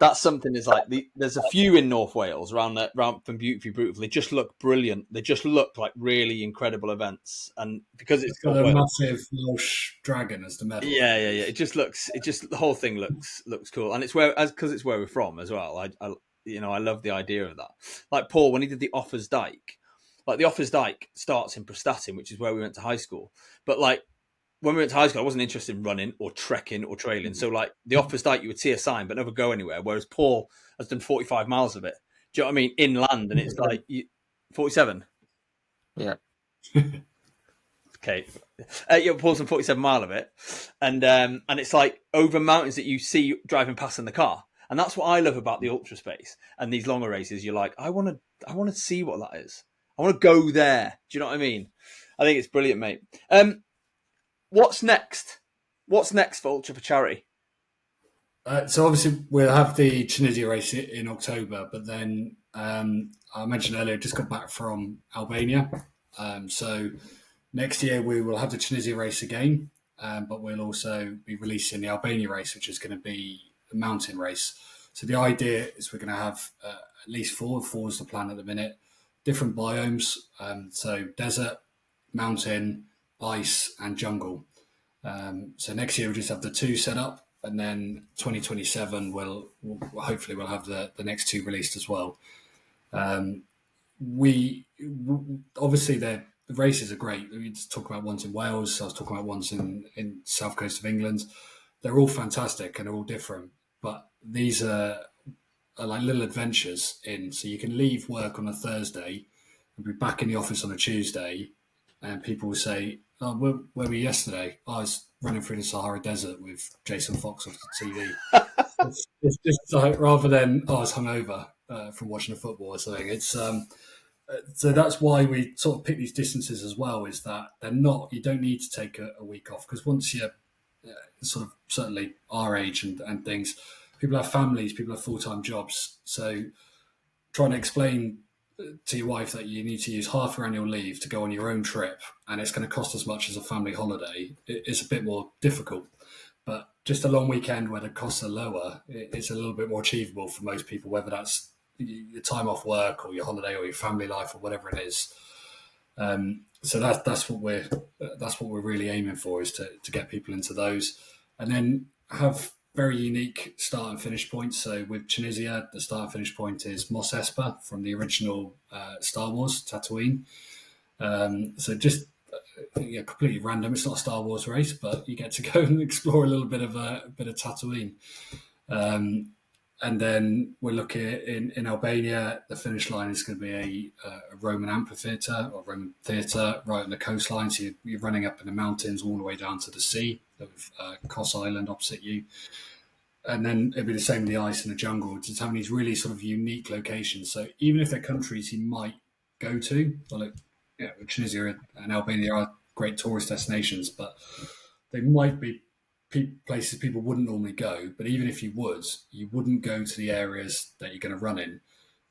That's something is like there's a few in North Wales around from Beautifully Brutal. They just look brilliant. They just look like really incredible events, and because it's got a massive Welsh dragon as the medal. Yeah. The whole thing looks cool, and it's because it's where we're from as well. I love the idea of that. Like Paul, when he did the Offers Dyke, like the Offers Dyke starts in Prestatyn, which is where we went to high school, but like. When we went to high school, I wasn't interested in running or trekking or trailing. So, like, the Offers Dyke, you would see a sign but never go anywhere. Whereas Paul has done 45 miles of it. Do you know what I mean? Inland. And it's like 47. Yeah. Okay. Paul's done 47 mile of it. And it's like over mountains that you see driving past in the car. And that's what I love about the ultra space and these longer races. You're like, I want to see what that is. I want to go there. Do you know what I mean? I think it's brilliant, mate. What's next? What's next for Ultra for Charity? So obviously we'll have the Tunisia race in October, but then I mentioned earlier, just got back from Albania. So next year we will have the Tunisia race again, but we'll also be releasing the Albania race, which is going to be mountain race. So the idea is we're going to have at least four is the plan at the minute, different biomes. So desert, mountain, ice, and jungle. So next year we'll just have the 2 set up, and then 2027 we'll hopefully we'll have the next 2 released as well. We obviously the races are great. We talk about ones in Wales. I was talking about ones in south coast of England. They're all fantastic and they're all different, but these are like little adventures in. So you can leave work on a Thursday and be back in the office on a Tuesday, and people will say, "Oh, where were you yesterday?" "Oh, I was running through the Sahara Desert with Jason Fox off the TV." it's just like, rather than, "Oh, I was hungover from watching the football" or something. It's so that's why we sort of pick these distances as well. Is that they're not, you don't need to take a week off, because once you're sort of certainly our age and things, people have families, people have full-time jobs. So trying to explain to your wife that you need to use half your annual leave to go on your own trip and it's going to cost as much as a family holiday, it's a bit more difficult. But just a long weekend where the costs are lower, it's a little bit more achievable for most people, whether that's your time off work or your holiday or your family life or whatever it is. So that's what we're really aiming for, is to get people into those, and then have very unique start and finish points. So with Tunisia, the start and finish point is Mos Espa from the original Star Wars, Tatooine. So just completely random. It's not a Star Wars race, but you get to go and explore a little bit of Tatooine. And then we're looking at in Albania, the finish line is going to be a Roman amphitheatre or Roman theatre right on the coastline. So you're running up in the mountains all the way down to the sea, with Kos Island opposite you. And then it'll be the same with the ice and the jungle. Just having these really sort of unique locations. So even if they're countries you might go to, Tunisia and Albania are great tourist destinations, but they might be places people wouldn't normally go. But even if you wouldn't go to the areas that you're going to run in.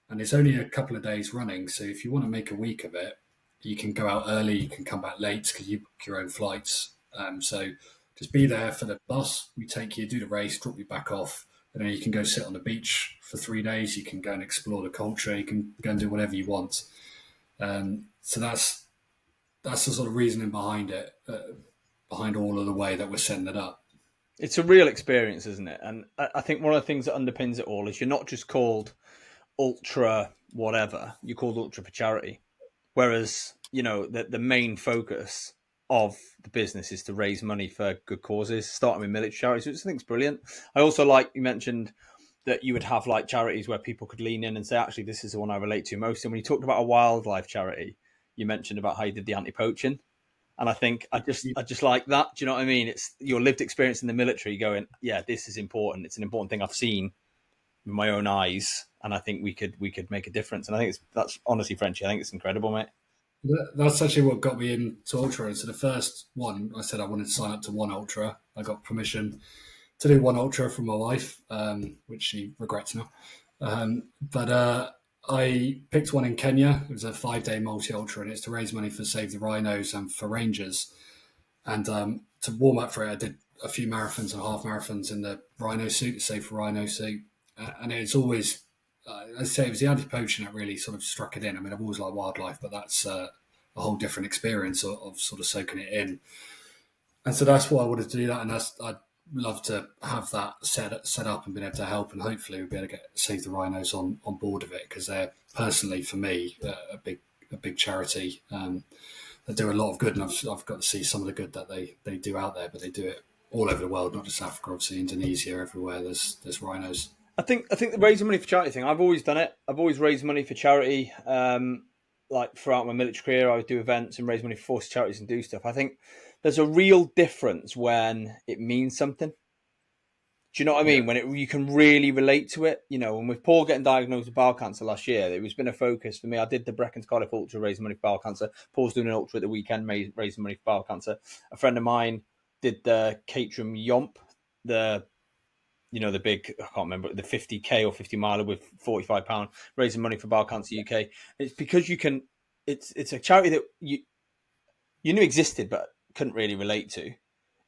And it's only a couple of days running. So if you want to make a week of it, you can go out early, you can come back late because you book your own flights. So just be there for the bus. We take you, do the race, drop you back off, and then you can go sit on the beach for 3 days. You can go and explore the culture. You can go and do whatever you want. So that's the sort of reasoning behind it, behind all of the way that we're setting it up. It's a real experience, isn't it? And I think one of the things that underpins it all is you're not just called ultra whatever, you're called ultra for charity. Whereas, the main focus of the business is to raise money for good causes, starting with military charities, which I think is brilliant. I also like, you mentioned that you would have like charities where people could lean in and say, actually, this is the one I relate to most. And when you talked about a wildlife charity, you mentioned about how you did the anti-poaching. And I think I just like that. Do you know what I mean? It's your lived experience in the military going, yeah, this is important. It's an important thing I've seen with my own eyes. And I think we could make a difference. And I think that's honestly, Frenchy, I think it's incredible, mate. That's actually what got me into ultra. And so the first one, I said I wanted to sign up to one ultra. I got permission to do one ultra from my wife, which she regrets now. But I picked one in Kenya. It was a 5-day multi-ultra, and it's to raise money for Save the Rhinos and for rangers. And to warm up for it, I did a few marathons and half marathons in the rhino suit, the Save for Rhino suit. And it's always, I say, it was the anti-poaching that really sort of struck it in. I mean, I've always liked wildlife, but that's a whole different experience of sort of soaking it in. And so that's why I wanted to do that. And I'd love to have that set up and been able to help, and hopefully we'll be able to get Save the Rhinos on board of it, because they're personally for me a big charity. They do a lot of good, and I've got to see some of the good that they do out there, but they do it all over the world, not just Africa, obviously Indonesia, everywhere there's rhinos. I think the raising money for charity thing, I've always done it. I've always raised money for charity. Like throughout my military career, I would do events and raise money for force charities and do stuff. I think there's a real difference when it means something. Do you know what I mean? Yeah. When you can really relate to it. And with Paul getting diagnosed with bowel cancer last year, it was been a focus for me. I did the Brecon Cardiff Ultra, raising money for bowel cancer. Paul's doing an ultra at the weekend, raising money for bowel cancer. A friend of mine did the Caterham Yomp, the big, I can't remember, the 50K or 50 miler with £45, raising money for Bowel Cancer UK. It's because you can, it's a charity that you knew existed, but couldn't really relate to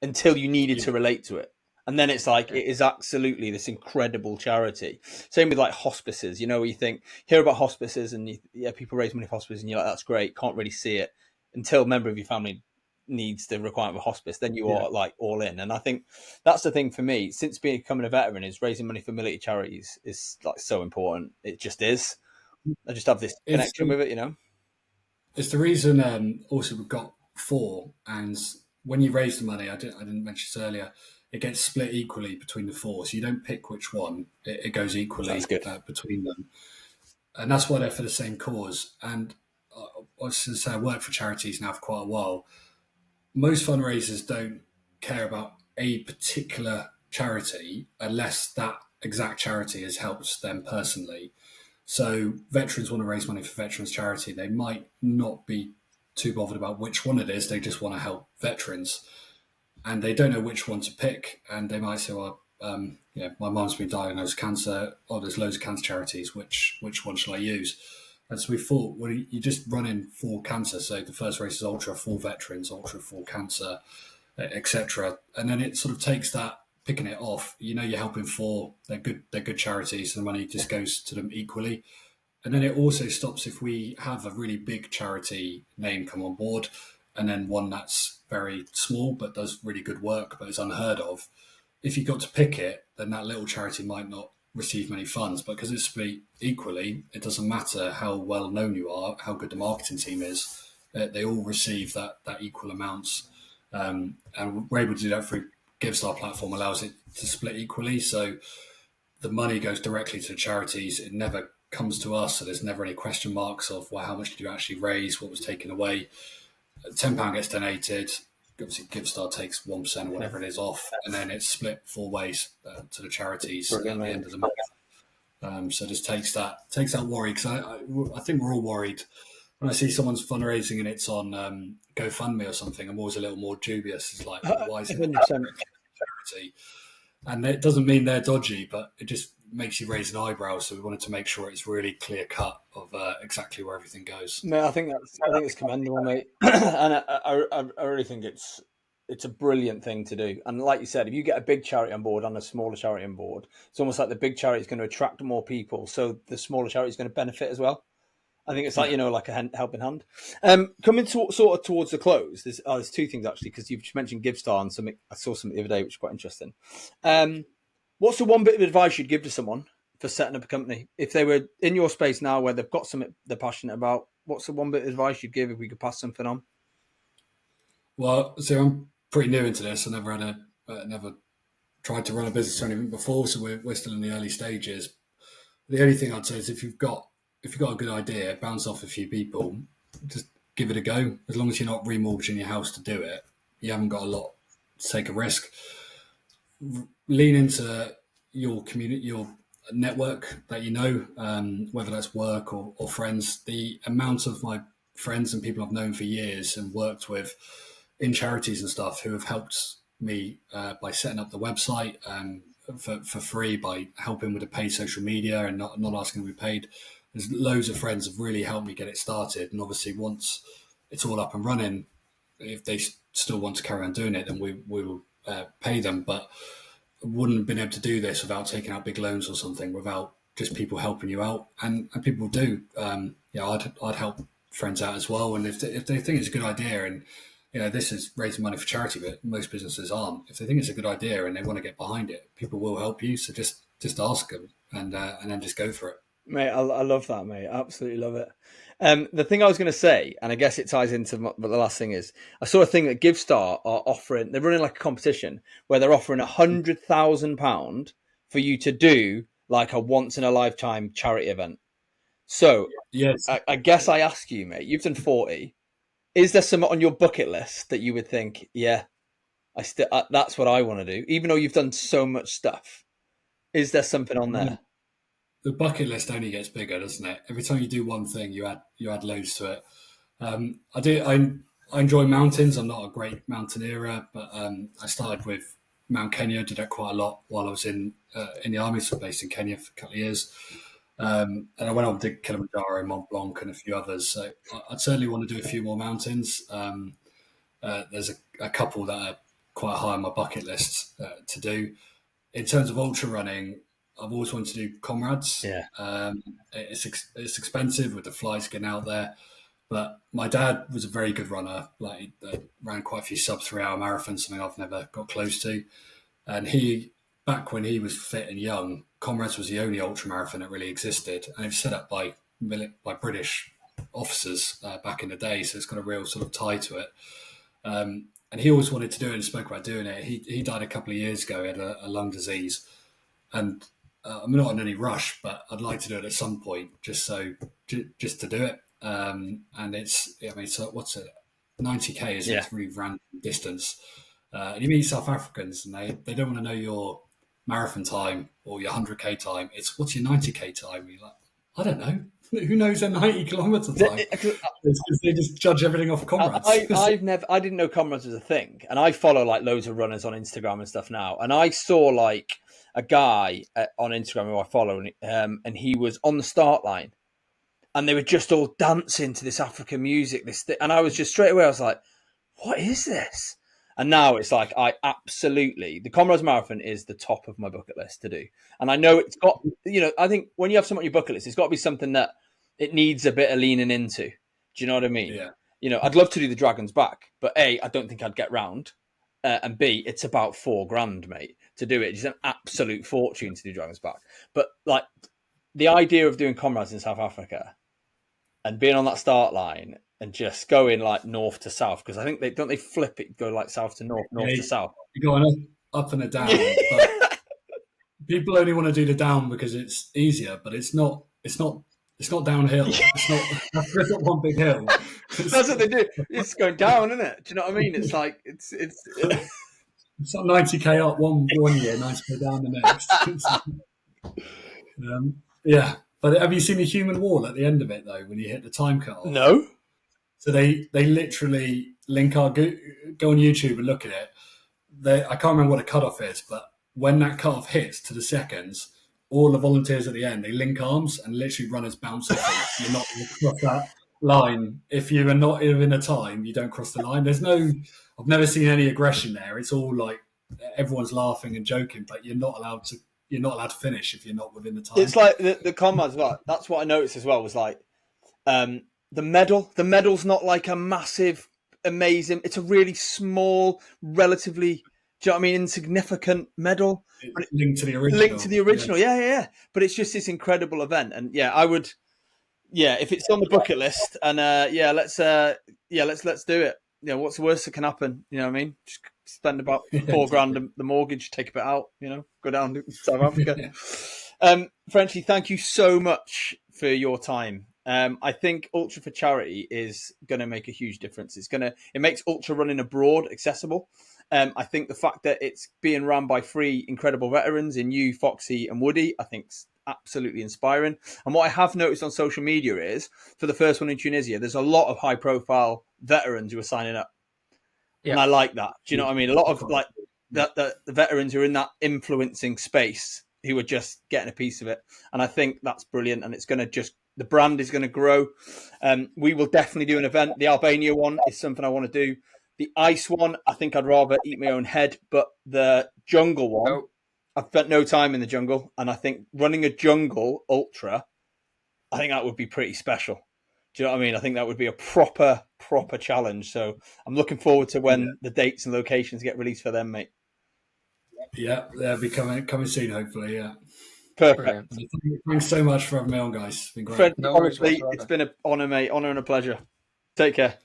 until you needed to relate to it. And then it's like, it is absolutely this incredible charity. Same with like hospices, you know, where you hear about hospices and people raise money for hospices and you're like, that's great. Can't really see it until a member of your family needs the requirement of a hospice. Then you are like all in. And I think that's the thing for me, since becoming a veteran, is raising money for military charities is like so important. It just is. I just have this connection with it, you know? It's the reason also we've got 4, and when you raise the money, I didn't mention this earlier, it gets split equally between the 4. So you don't pick which one; it goes equally between them, and that's why they're for the same cause. And since I work for charities now for quite a while, most fundraisers don't care about a particular charity unless that exact charity has helped them personally. So veterans want to raise money for veterans charity. They might not be too bothered about which one it is. They just want to help veterans, and they don't know which one to pick. And they might say, "Well, my mum's been diagnosed with cancer. Oh, there's loads of cancer charities. Which one shall I use?" And so we thought, well, you just run in for cancer. So the first race is ultra for veterans, ultra for cancer, etc. And then it sort of takes that, picking it off. You know, you're helping 4. They're good charities. So the money just goes to them equally. And then it also stops if we have a really big charity name come on board, and then one that's very small but does really good work but is unheard of. If you got to pick it, then that little charity might not receive many funds, but because it's split equally, it doesn't matter how well known you are, how good the marketing team is, they all receive that equal amounts. And we're able to do that through GiveStar platform, allows it to split equally. So the money goes directly to the charities. It never comes to us, so there's never any question marks of, well, how much did you actually raise? What was taken away? £10 gets donated. Obviously, GiveStar takes 1% or whatever it is off, and then it's split 4 ways to the charities at the end of the month. So just takes that worry, because I think we're all worried. When I see someone's fundraising and it's on GoFundMe or something, I'm always a little more dubious. It's like, why is it a charity? And it doesn't mean they're dodgy, but it just makes you raise an eyebrow. So we wanted to make sure it's really clear cut of exactly where everything goes. No, I think it's commendable, mate, and I really think it's a brilliant thing to do. And like you said, if you get a big charity on board and a smaller charity on board, it's almost like the big charity is going to attract more people, so the smaller charity is going to benefit as well. I think it's like, like a helping hand. Coming sort of towards the close, there's 2 things actually, because you've mentioned GiveStar and something. I saw something the other day which is quite interesting. What's the one bit of advice you'd give to someone for setting up a company? If they were in your space now where they've got something they're passionate about, what's the one bit of advice you'd give if we could pass something on? Well, so I'm pretty new into this. I never tried to run a business or anything before, so we're still in the early stages. The only thing I'd say is if you've got a good idea, bounce off a few people, just give it a go. As long as you're not remortgaging your house to do it, you haven't got a lot to take a risk. Lean into your community, your network that you know, whether that's work or friends. The amount of my friends and people I've known for years and worked with in charities and stuff who have helped me by setting up the website for free, by helping with the paid social media and not asking to be paid. There's loads of friends have really helped me get it started. And obviously once it's all up and running, if they still want to carry on doing it, then we will pay them. But I wouldn't have been able to do this without taking out big loans or something, without just people helping you out. And people do. I'd help friends out as well. And if they think it's a good idea, and this is raising money for charity, but most businesses aren't. If they think it's a good idea and they want to get behind it, people will help you. So just ask them and then just go for it. Mate, I love that, mate. I absolutely love it. The thing I was going to say, and I guess it ties into the last thing, is I saw a thing that GiveStar are offering. They're running like a competition where they're offering £100,000 for you to do like a once in a lifetime charity event. So yes, I guess I ask you, mate, you've done 40. Is there something on your bucket list that you would think, that's what I want to do, even though you've done so much stuff? Is there something on there? The bucket list only gets bigger, doesn't it? Every time you do one thing, you add loads to it. I enjoy mountains. I'm not a great mountaineer, but I started with Mount Kenya. Did that quite a lot while I was in the army. So based in Kenya for a couple of years, and I went on to Kilimanjaro, Mont Blanc, and a few others. So I'd certainly want to do a few more mountains. There's a couple that are quite high on my bucket list to do. In terms of ultra running, I've always wanted to do comrades. Yeah. It's expensive with the flights getting out there, but my dad was a very good runner. Like he ran quite a few sub 3 hour marathons, something I've never got close to. And back when he was fit and young, comrades was the only ultra marathon that really existed, and it was set up by British officers back in the day. So it's got a real sort of tie to it. And he always wanted to do it and spoke about doing it. He died a couple of years ago. He had a lung disease. And I'm not in any rush, but I'd like to do it at some point just to do it. And so what's it? 90K is It's really random distance. And you meet South Africans and they don't want to know your marathon time or your 100K time. It's what's your 90K time? You're like, I don't know. Who knows their 90 kilometre time? It's because they just judge everything off comrades. I didn't know comrades was a thing, and I follow like loads of runners on Instagram and stuff now. And I saw like a guy on Instagram who I follow, and he was on the start line, and they were just all dancing to this African music. And I was just straight away, I was like, "What is this?" And now it's like the Comrades Marathon is the top of my bucket list to do. And I know it's got, I think when you have something on your bucket list, it's got to be something that it needs a bit of leaning into. Do you know what I mean? Yeah. I'd love to do the Dragon's Back, but A, I don't think I'd get round. And B, it's about $4,000, mate, to do it. It's an absolute fortune to do Dragon's Back. But like the idea of doing Comrades in South Africa and being on that start line and just going like north to south, because I think they flip it, go like south to north, north to south. You're going up and a down. But people only want to do the down because it's easier, but it's not downhill. It's not one big hill. That's what they do. It's going down, isn't it? Do you know what I mean? It's like it's not 90K up one year, 90K down the next. Yeah. But have you seen the human wall at the end of it though? When you hit the time cutoff? No. So they literally link go on YouTube and look at it. I can't remember what a cutoff is, but when that cutoff hits to the seconds, all the volunteers at the end, they link arms and literally runners bounce off. You're not going to cross that line. If you are not in a time, you don't cross the line. I've never seen any aggression there. It's all like everyone's laughing and joking, but you're not allowed to finish if you're not within the time. It's like the comrades. Like, that's what I noticed as well. Was like the medal. The medal's not like a massive, amazing. It's a really small, relatively. Do you know what I mean? Insignificant medal. Linked to the original. Yeah. But it's just this incredible event. And I would, if it's on the bucket list and let's do it. What's the worst that can happen? You know what I mean? Just spend about $4,000 the mortgage, take a bit out, go down to South Africa. Frenchy, thank you so much for your time. I think Ultra for Charity is going to make a huge difference. It makes ultra running abroad accessible. I think the fact that it's being run by 3 incredible veterans in you, Foxy and Woody, I think is absolutely inspiring. And what I have noticed on social media is, for the first one in Tunisia, there's a lot of high profile veterans who are signing up. Yeah. And I like that. Do you know what I mean? A lot of like the veterans who are in that influencing space who are just getting a piece of it. And I think that's brilliant. And it's going to the brand is going to grow. We will definitely do an event. The Albania one is something I want to do. The ice one, I think I'd rather eat my own head. But the jungle one, I've spent no time in the jungle. And I think running a jungle ultra, I think that would be pretty special. Do you know what I mean? I think that would be a proper challenge. So I'm looking forward to when the dates and locations get released for them, mate. Yeah, they'll be coming soon, hopefully, yeah. Perfect. Thanks so much for having me on, guys. It's been great. Fred, honestly, it's been an honour, mate. Honour and a pleasure. Take care.